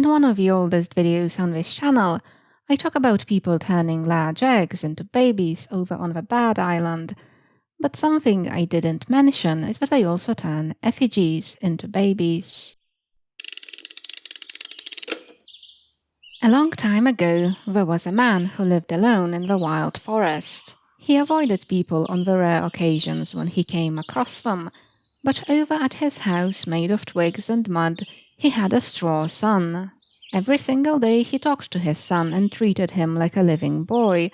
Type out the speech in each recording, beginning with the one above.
In one of the oldest videos on this channel, I talk about people turning large eggs into babies over on the Bad Island, but something I didn't mention is that they also turn effigies into babies. A long time ago, there was a man who lived alone in the wild forest. He avoided people on the rare occasions when he came across them, but over at his house made of twigs and mud, he had a straw son. Every single day he talked to his son and treated him like a living boy,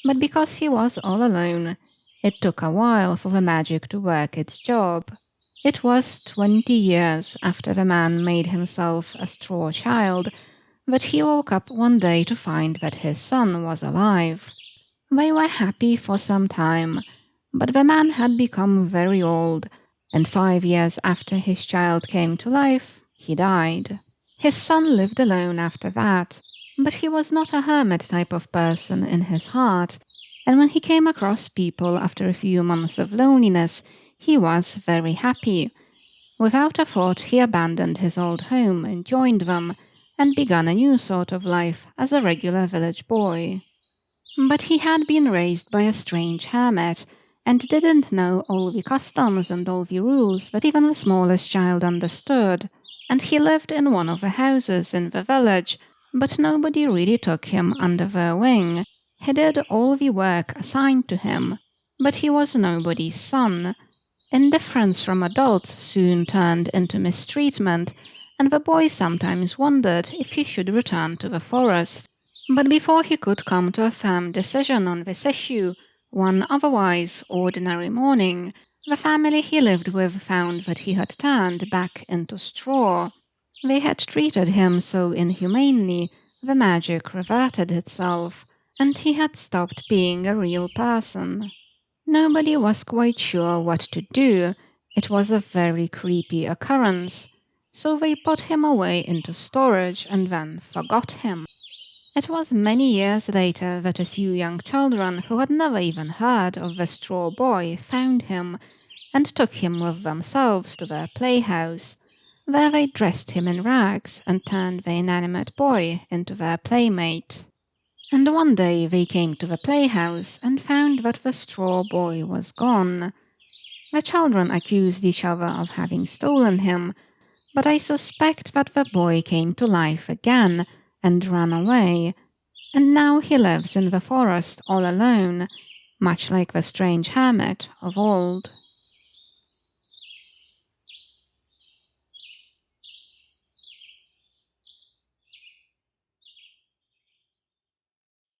but because he was all alone, it took a while for the magic to work its job. It was 20 years after the man made himself a straw child that he woke up one day to find that his son was alive. They were happy for some time, but the man had become very old, and 5 years after his child came to life, he died. His son lived alone after that, but he was not a hermit type of person in his heart, and when he came across people after a few months of loneliness, he was very happy. Without a thought, he abandoned his old home and joined them, and began a new sort of life as a regular village boy. But he had been raised by a strange hermit, and didn't know all the customs and all the rules that even the smallest child understood, and he lived in one of the houses in the village, but nobody really took him under their wing. He did all the work assigned to him, but he was nobody's son. Indifference from adults soon turned into mistreatment, and the boy sometimes wondered if he should return to the forest. But before he could come to a firm decision on this issue, one otherwise ordinary morning, the family he lived with found that he had turned back into straw. They had treated him so inhumanely, the magic reverted itself, and he had stopped being a real person. Nobody was quite sure what to do. It was a very creepy occurrence, so they put him away into storage and then forgot him. It was many years later that a few young children who had never even heard of the straw boy found him and took him with themselves to their playhouse. There they dressed him in rags and turned the inanimate boy into their playmate. And one day they came to the playhouse and found that the straw boy was gone. The children accused each other of having stolen him, but I suspect that the boy came to life again and ran away, and now he lives in the forest all alone, much like the strange hermit of old.